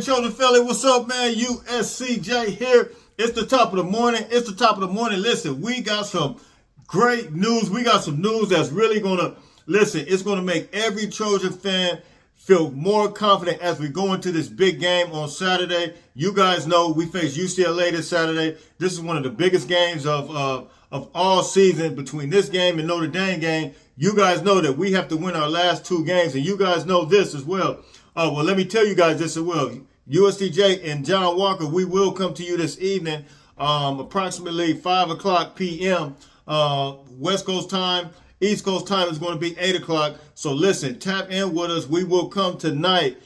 Trojan Philly, what's up, man? USCJ here. It's the top of the morning. Listen, we got some great news. We got some news that's really it's going to make every Trojan fan feel more confident as we go into this big game on Saturday. You guys know we face UCLA this Saturday. This is one of the biggest games of all season. Between this game and Notre Dame game, you guys know that we have to win our last two games, and you guys know this as well. Well, let me tell you guys this as well. USCJ and John Walker, we will come to you this evening, approximately 5 o'clock p.m. West Coast time. East Coast time is going to be 8 o'clock. So listen, tap in with us. We will come tomorrow night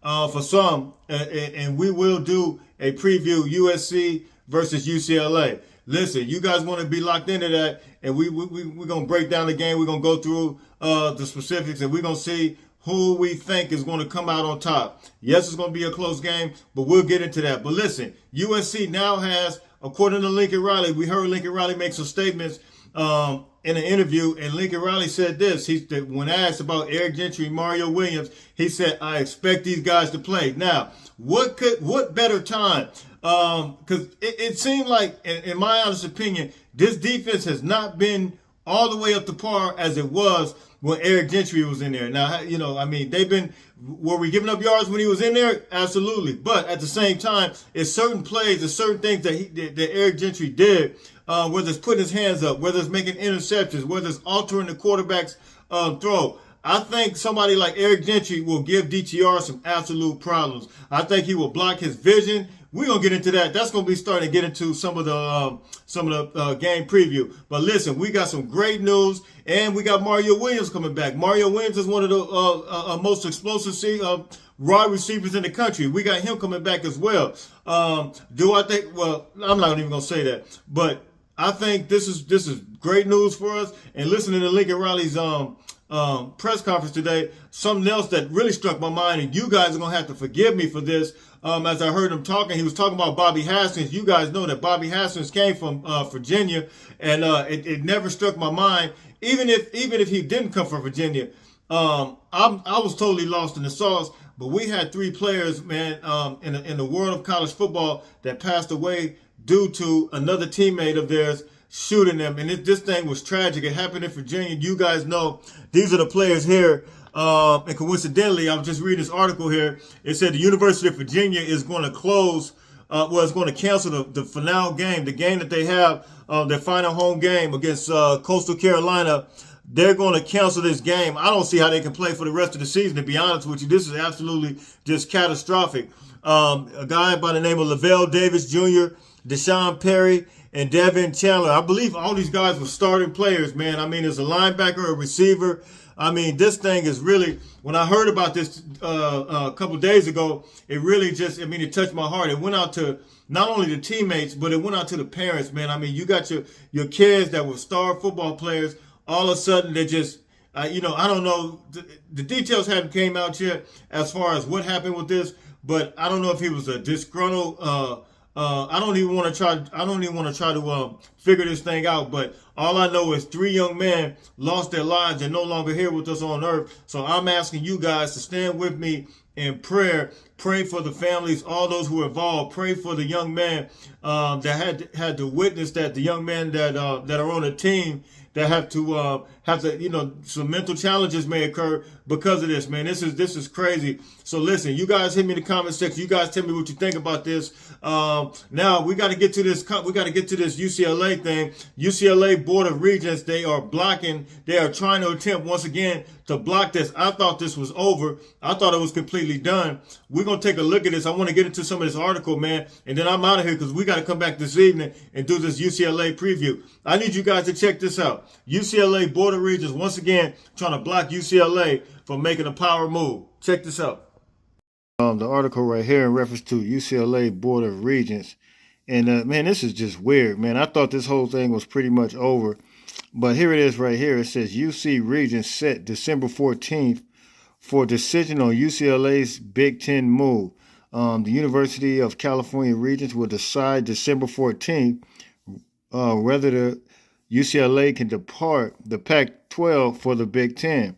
for some, and we will do a preview USC versus UCLA. Listen, you guys want to be locked into that, and we're going to break down the game. We're going to go through the specifics, and we're going to see who we think is going to come out on top. Yes, it's going to be a close game, but we'll get into that. But listen, USC now has, according to Lincoln Riley, we heard Lincoln Riley make some statements in an interview, and Lincoln Riley said this. When asked about Eric Gentry and Mario Williams, he said, I expect these guys to play. Now, what better time? Because it seemed like, in my honest opinion, this defense has not been all the way up to par as it was when Eric Gentry was in there. Now, were we giving up yards when he was in there? Absolutely. But at the same time, it's certain plays, it's certain things that Eric Gentry did, whether it's putting his hands up, whether it's making interceptions, whether it's altering the quarterback's throw. I think somebody like Eric Gentry will give DTR some absolute problems. I think he will block his vision. We're going to get into that. That's going to be starting to get into some of the game preview. But listen, we got some great news, and we got Mario Williams coming back. Mario Williams is one of the most explosive wide receivers in the country. We got him coming back as well. Do I think? Well, I'm not even going to say that. But I think this is great news for us. And listening to Lincoln Riley's press conference today, something else that really struck my mind, and you guys are going to have to forgive me for this. As I heard him talking, he was talking about Bobby Haskins. You guys know that Bobby Haskins came from Virginia, and it never struck my mind. Even if he didn't come from Virginia, I was totally lost in the sauce. But we had three players, man, in the world of college football that passed away due to another teammate of theirs shooting them. And this thing was tragic. It happened in Virginia. You guys know these are the players here. And coincidentally, I was just reading this article here. It said the University of Virginia is going to close, it's going to cancel the final game, the game that they have, their final home game against Coastal Carolina. They're going to cancel this game. I don't see how they can play for the rest of the season, to be honest with you. This is absolutely just catastrophic. A guy by the name of Lavelle Davis Jr., Deshaun Perry, and Devin Chandler. I believe all these guys were starting players, man. I mean, there's a linebacker, a receiver. I mean, this thing is really, when I heard about this a couple days ago, it really just, it touched my heart. It went out to not only the teammates, but it went out to the parents, man. I mean, you got your kids that were star football players. All of a sudden, they just, I don't know. The details haven't came out yet as far as what happened with this, but I don't know if he was a disgruntled, I don't even want to try to figure this thing out, but all I know is three young men lost their lives and no longer here with us on earth. So I'm asking you guys to stand with me in prayer. Pray for the families, all those who are involved. Pray for the young man that had to witness that, the young men that are on the team that have to some mental challenges may occur because of this, man. This is crazy. So listen, you guys hit me in the comment section. You guys tell me what you think about this. Now we got to get to this. We got to get to this UCLA thing. UCLA Board of Regents, they are blocking. They are trying to attempt once again to block this. I thought this was over. I thought it was completely done. We're gonna take a look at this. I want to get into some of this article, man, and then I'm out of here because we got to come back this evening and do this UCLA preview. I need you guys to check this out. UCLA Board of Regents once again trying to block UCLA from making a power move. Check this out. The article right here in reference to UCLA Board of Regents, And man, this is just weird, man. I thought this whole thing was pretty much over, but here it is right here. It says UC Regents set December 14th for decision on UCLA's Big Ten move. The University of California Regents will decide December 14th whether the UCLA can depart the Pac-12 for the Big Ten.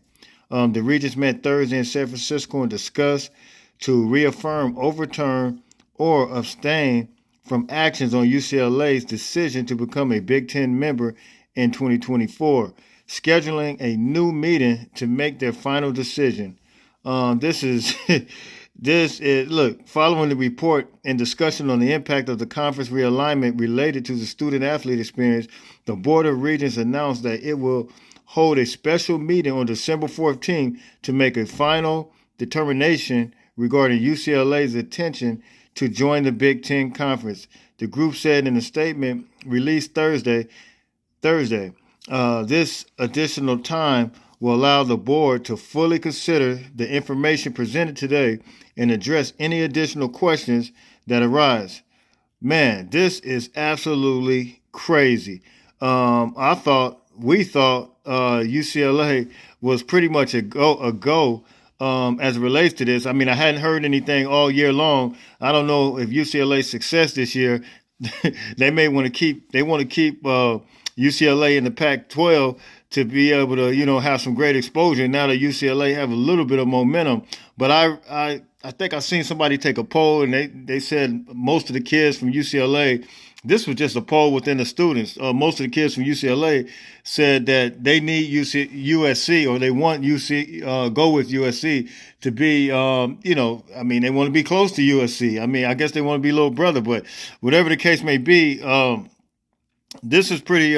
The Regents met Thursday in San Francisco and discussed to reaffirm, overturn, or abstain from actions on UCLA's decision to become a Big Ten member in 2024, scheduling a new meeting to make their final decision. This is look, following the report and discussion on the impact of the conference realignment related to the student-athlete experience, the Board of Regents announced that it will hold a special meeting on December 14th to make a final determination regarding UCLA's intention to join the Big Ten Conference. The group said in a statement released Thursday, this additional time will allow the board to fully consider the information presented today and address any additional questions that arise. Man, this is absolutely crazy. We thought UCLA was pretty much a go as it relates to this. I mean, I hadn't heard anything all year long. I don't know if UCLA's success this year, they want to keep UCLA in the Pac-12 to be able to, have some great exposure. Now that UCLA have a little bit of momentum, but I think I seen somebody take a poll and they said most of the kids from UCLA. This was just a poll within the students. Most of the kids from UCLA said that they need USC or they want go with USC to be, they want to be close to USC. I mean, I guess they want to be little brother, but whatever the case may be, this is pretty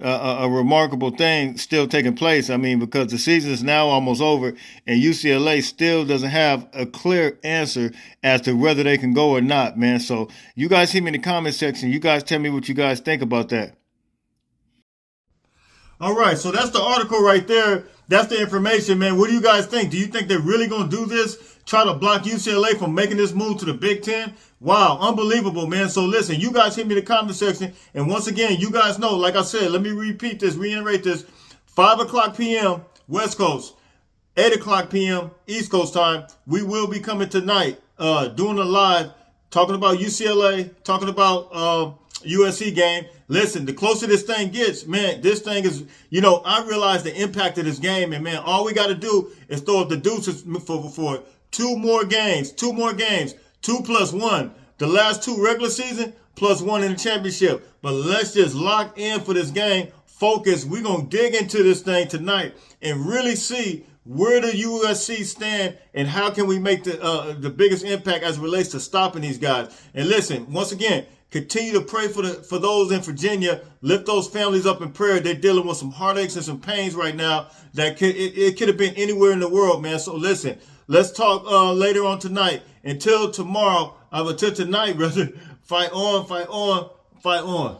a remarkable thing still taking place. I mean, because the season is now almost over and UCLA still doesn't have a clear answer as to whether they can go or not, man. So you guys hit me in the comment section. You guys tell me what you guys think about that. All right, so that's the article right there. That's the information, man. What do you guys think? Do you think they're really going to do this? Try to block UCLA from making this move to the Big Ten? Wow, unbelievable, man. So listen, you guys hit me in the comment section. And once again, you guys know, like I said, let me reiterate this. 5 o'clock p.m. West Coast, 8 o'clock p.m. East Coast time. We will be coming tonight doing a live, talking about UCLA, talking about USC game. Listen, the closer this thing gets, man, this thing is, I realize the impact of this game. And, man, all we got to do is throw up the deuces for two more games, 2 plus 1. The last 2 regular season plus 1 in the championship. But let's just lock in for this game. Focus. We're going to dig into this thing tonight and really see where the USC stand and how can we make the biggest impact as it relates to stopping these guys. And listen, once again, continue to pray for those in Virginia. Lift those families up in prayer. They're dealing with some heartaches and some pains right now that it could have been anywhere in the world, man. So listen, let's talk later on tonight. Until tonight, rather. Fight on, fight on, fight on.